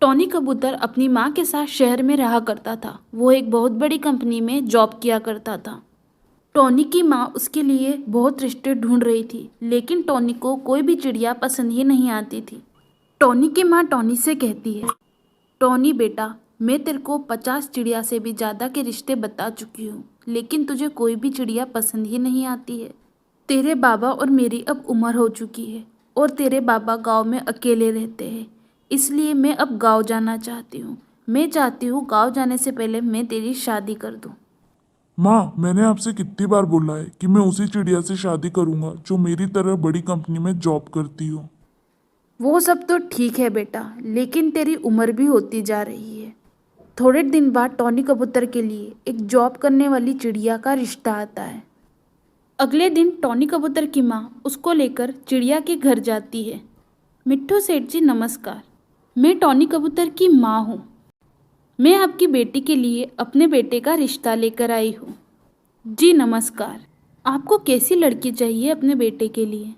Tony कबूतर अपनी माँ के साथ शहर में रहा करता था। वो एक बहुत बड़ी कंपनी में जॉब किया करता था। टॉनी की माँ उसके लिए बहुत रिश्ते ढूंढ रही थी, लेकिन टॉनी को कोई भी चिड़िया पसंद ही नहीं आती थी। टॉनी की माँ टॉनी से कहती है, टॉनी बेटा, मैं तेरे को 50 चिड़िया से भी ज़्यादा के रिश्ते बता चुकी हूँ, लेकिन तुझे कोई भी चिड़िया पसंद ही नहीं आती है। तेरे बाबा और मेरी अब उम्र हो चुकी है और तेरे बाबा गांव में अकेले रहते हैं, इसलिए मैं अब गांव जाना चाहती हूँ। मैं चाहती हूँ गांव जाने से पहले मैं तेरी शादी कर दूँ। माँ, मैंने आपसे कितनी बार बोला है कि मैं उसी चिड़िया से शादी करूंगा जो मेरी तरह बड़ी कंपनी में जॉब करती हो। वो सब तो ठीक है बेटा, लेकिन तेरी उम्र भी होती जा रही है। थोड़े दिन बाद टॉनी कबूतर के लिए एक जॉब करने वाली चिड़िया का रिश्ता आता है। अगले दिन टॉनी कबूतर की माँ उसको लेकर चिड़िया के घर जाती है। मिट्ठू सेठ जी नमस्कार, मैं टॉनी कबूतर की माँ हूँ। मैं आपकी बेटी के लिए अपने बेटे का रिश्ता लेकर आई हूँ। जी नमस्कार। आपको कैसी लड़की चाहिए अपने बेटे के लिए?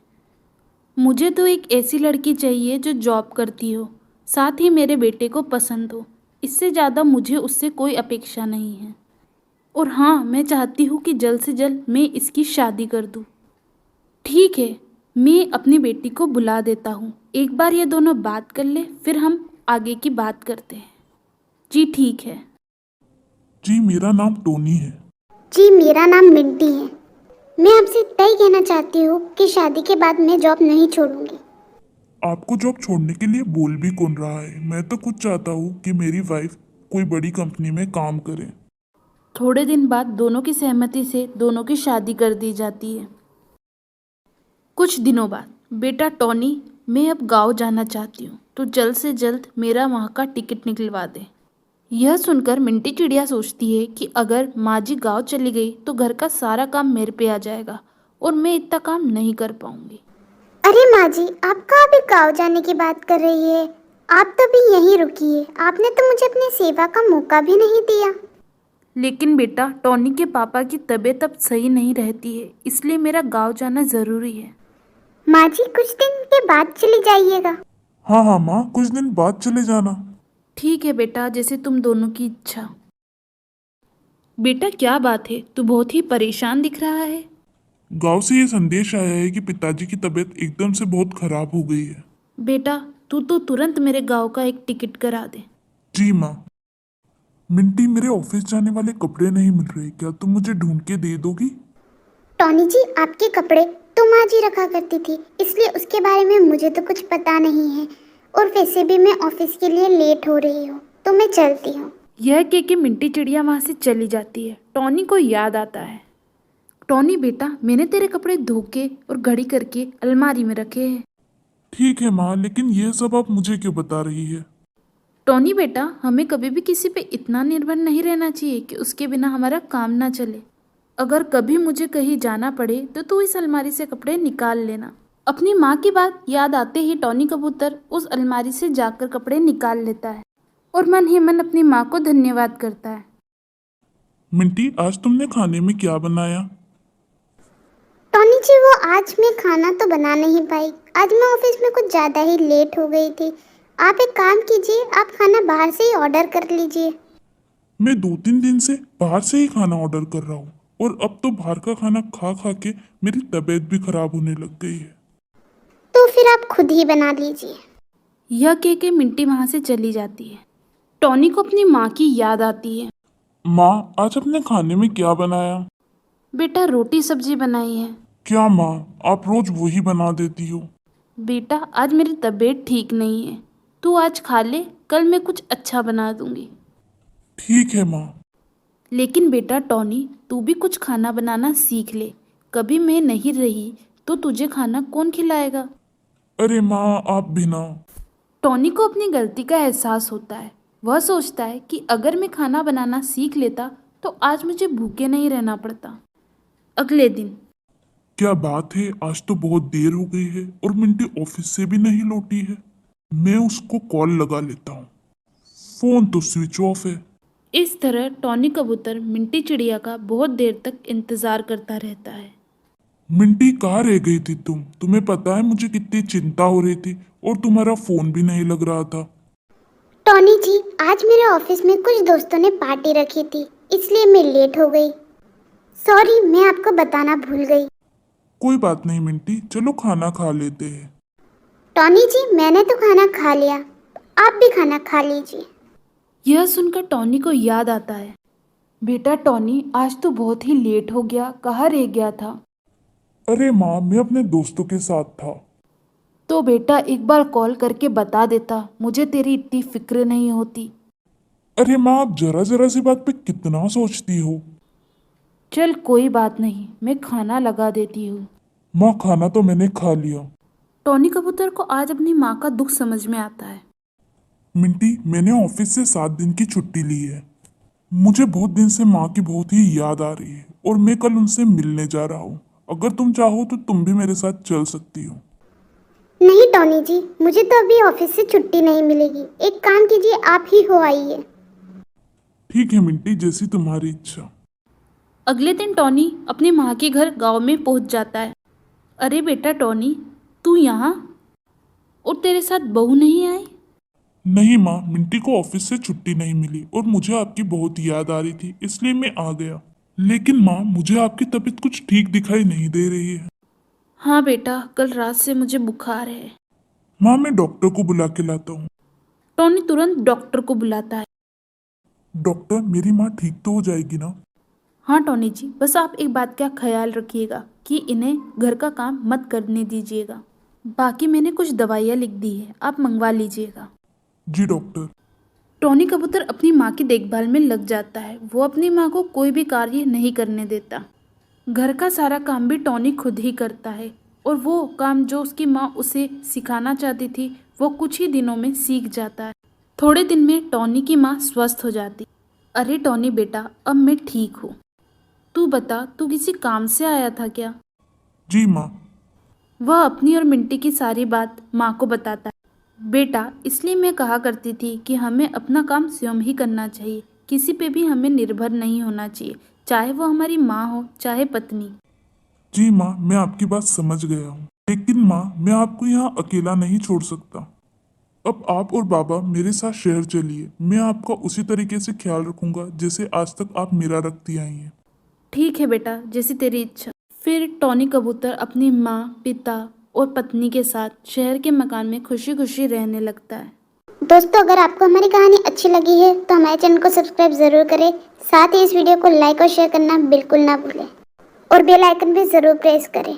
मुझे तो एक ऐसी लड़की चाहिए जो जॉब करती हो, साथ ही मेरे बेटे को पसंद हो। इससे ज़्यादा मुझे उससे कोई अपेक्षा नहीं है। और हाँ, मैं चाहती हूँ कि जल्द से जल्द मैं इसकी शादी कर दूँ। ठीक है, मैं अपनी बेटी को बुला देता हूँ। एक बार ये दोनों बात कर ले, फिर हम आगे की बात करते हैं। जी ठीक है। जी, मेरा नाम टोनी है। जी मेरा नाम मिंटी है। मैं आपसे तय कहना चाहती हूँ कि शादी के बाद मैं जॉब नहीं छोड़ूंगी। आपको जॉब छोड़ने के लिए बोल भी कौन रहा है? मैं तो खुद चाहता हूँ कि मेरी वाइफ कोई बड़ी कंपनी में काम करे। थोड़े दिन बाद दोनों की सहमति से दोनों की शादी कर दी जाती है। कुछ दिनों बाद, बेटा टॉनी, मैं अब गांव जाना चाहती हूँ, तो जल्द से जल्द मेरा वहाँ का टिकट निकलवा दे। यह सुनकर मिंटी चिड़िया सोचती है कि अगर माँ जी गाँव चली गई तो घर का सारा काम मेरे पे आ जाएगा और मैं इतना काम नहीं कर पाऊंगी। अरे माँ जी, आप कहाँ भी गाँव जाने की बात कर रही है? आप तो भी यहीं रुकिए। आपने तो मुझे अपनी सेवा का मौका भी नहीं दिया। लेकिन बेटा, टॉनी के पापा की तबीयत अब सही नहीं रहती है, इसलिए मेरा गाँव जाना ज़रूरी है। माँ जी, कुछ दिन के बाद चली जाइएगा। हाँ हाँ माँ, कुछ दिन बाद चले जाना। ठीक है बेटा, जैसे तुम दोनों की इच्छा। बेटा क्या बात है, तू बहुत ही परेशान दिख रहा है। गांव से ये संदेश आया है कि पिताजी की तबीयत एकदम से बहुत खराब हो गई है। बेटा, तू तो तुरंत मेरे गाँव का एक टिकट करा दे। जी माँ। मिंटी, मेरे ऑफिस जाने वाले कपड़े नहीं मिल रहे, क्या तुम मुझे ढूंढ के दे दोगी? टॉनी जी, आपके कपड़े तो माँ जी रखा करती थी, इसलिए उसके बारे में मुझे तो कुछ पता नहीं है। और वैसे भी मैं ऑफिस के लिए लेट हो रही हूँ, तो मैं चलती हूँ। यह कह के मिंटी चिड़िया वहाँ से चली जाती है। टॉनी को याद आता है, टॉनी बेटा, मैंने तेरे कपड़े धो के और घड़ी करके अलमारी में रखे हैं। ठीक है माँ, लेकिन ये सब आप मुझे क्यों बता रही है? टॉनी बेटा, हमें कभी भी किसी पे इतना निर्भर नहीं रहना चाहिए कि उसके बिना हमारा काम ना चले। अगर कभी मुझे कहीं जाना पड़े तो तू इस अलमारी से कपड़े निकाल लेना। अपनी माँ की बात याद आते ही टॉनी कबूतर उस अलमारी से जाकर कपड़े निकाल लेता है और मन ही मन अपनी माँ को धन्यवाद करता है। मिंटी, आज तुमने खाने में क्या बनाया? टॉनी जी, वो आज मैं खाना तो बना नहीं पाई। आज मैं ऑफिस में कुछ ज़्यादा ही लेट हो गई थी। आप एक काम कीजिए, आप खाना बाहर से ही ऑर्डर कर लीजिए। मैं 2-3 दिन से बाहर से ही खाना ऑर्डर कर रहा हूँ और अब तो बाहर का खाना खा खा के मेरी तबीयत भी खराब होने लग गई है। तो फिर आप खुद ही बना लीजिए। यह कह के मिंटी वहाँ से चली जाती है। टॉनी को अपनी माँ की याद आती है। माँ, आज अपने खाने में क्या बनाया? बेटा, रोटी सब्जी बनाई है। क्या माँ, आप रोज वही बना देती हो? बेटा, आज मेरी तबीयत ठीक नहीं है, तू आज खा ले, कल मैं कुछ अच्छा बना दूंगी। ठीक है माँ। लेकिन बेटा टॉनी, तू भी कुछ खाना बनाना सीख ले। कभी मैं नहीं रही तो तुझे खाना कौन खिलाएगा? अरे माँ, आप भी ना। टॉनी को अपनी गलती का एहसास होता है। वह सोचता है कि अगर मैं खाना बनाना सीख लेता तो आज मुझे भूखे नहीं रहना पड़ता। अगले दिन, क्या बात है, आज तो बहुत देर हो गई है और मिंटी ऑफिस से भी नहीं लौटी है। मैं उसको कॉल लगा लेता हूँ। फोन तो स्विच ऑफ है। इस तरह टॉनी कबूतर मिंटी चिड़िया का बहुत देर तक इंतजार करता रहता है। मिंटी, कहाँ रह गई थी तुम? तुम्हें पता है मुझे कितनी चिंता हो रही थी और तुम्हारा फोन भी नहीं लग रहा था। टॉनी जी, आज मेरे ऑफिस में कुछ दोस्तों ने पार्टी रखी थी, इसलिए मैं लेट हो गई। सॉरी, मैं आपको बताना भूल गई। कोई बात नहीं मिंटी, चलो खाना खा लेते हैं। टॉनी जी, मैंने तो खाना खा लिया, आप भी खाना खा लीजिए। यह सुनकर टॉनी को याद आता है, बेटा टॉनी, आज तो बहुत ही लेट हो गया, कहाँ रह गया था? अरे माँ, मैं अपने दोस्तों के साथ था। तो बेटा एक बार कॉल करके बता देता, मुझे तेरी इतनी फिक्र नहीं होती। अरे माँ, आप जरा जरा सी बात पे कितना सोचती हो। चल कोई बात नहीं, मैं खाना लगा देती हूँ। माँ, खाना तो मैंने खा लिया। टॉनी कबूतर को आज अपनी माँ का दुख समझ में आता है। मिंटी, मैंने ऑफिस से 7 दिन की छुट्टी ली है। मुझे बहुत दिन से माँ की बहुत ही याद आ रही है और मैं कल उनसे मिलने जा रहा हूँ। अगर तुम चाहो तो तुम भी मेरे साथ चल सकती हो। नहीं टॉनी जी, मुझे तो अभी ऑफिस से छुट्टी नहीं मिलेगी। एक काम कीजिए, आप ही हो आइए। ठीक है मिंटी, जैसी तुम्हारी इच्छा। अगले दिन टॉनी अपनी माँ के घर गांव में पहुंच जाता है। अरे बेटा टॉनी, तू यहाँ? और तेरे साथ बहू नहीं आई? नहीं माँ, मिंटी को ऑफिस से छुट्टी नहीं मिली और मुझे आपकी बहुत याद आ रही थी, इसलिए मैं आ गया। लेकिन माँ, मुझे आपकी तबीयत कुछ ठीक दिखाई नहीं दे रही है। हाँ बेटा, कल रात से मुझे बुखार है। माँ, मैं डॉक्टर को बुला के लाता हूँ। टॉनी तुरंत डॉक्टर को बुलाता है। डॉक्टर, मेरी माँ ठीक तो हो जाएगी ना? हाँ टॉनी जी, बस आप एक बात का ख्याल रखिएगा कि इन्हें घर का काम मत करने दीजिएगा। बाकी मैंने कुछ दवाइयाँ लिख दी है, आप मंगवा लीजिएगा। जी डॉक्टर। टॉनी कबूतर अपनी माँ की देखभाल में लग जाता है। वो अपनी माँ को कोई भी कार्य नहीं करने देता। घर का सारा काम भी टॉनी खुद ही करता है और वो काम जो उसकी माँ उसे सिखाना चाहती थी वो कुछ ही दिनों में सीख जाता है। थोड़े दिन में टॉनी की माँ स्वस्थ हो जाती। अरे टॉनी बेटा, अब मैं ठीक हूँ। तू बता, तू किसी काम से आया था क्या? जी माँ। वह अपनी और मिंटी की सारी बात माँ को बताता है। बेटा, इसलिए मैं कहा करती थी कि हमें अपना काम स्वयं ही करना चाहिए, किसी पे भी हमें निर्भर नहीं होना चाहिए, चाहे वो हमारी माँ हो चाहे पत्नी। जी माँ, मैं आपकी बात समझ गया हूँ, लेकिन माँ, मैं आपको यहाँ अकेला नहीं छोड़ सकता। अब आप और बाबा मेरे साथ शहर चलिए। मैं आपका उसी तरीके से ख्याल रखूंगा जैसे आज तक आप मेरा रखती आई हैं। ठीक है बेटा, जैसी तेरी इच्छा। फिर टॉनी कबूतर अपनी माँ, पिता और पत्नी के साथ शहर के मकान में खुशी खुशी रहने लगता है। दोस्तों, अगर आपको हमारी कहानी अच्छी लगी है तो हमारे चैनल को सब्सक्राइब जरूर करें। साथ ही इस वीडियो को लाइक और शेयर करना बिल्कुल ना भूलें और बेल आइकन भी जरूर प्रेस करें।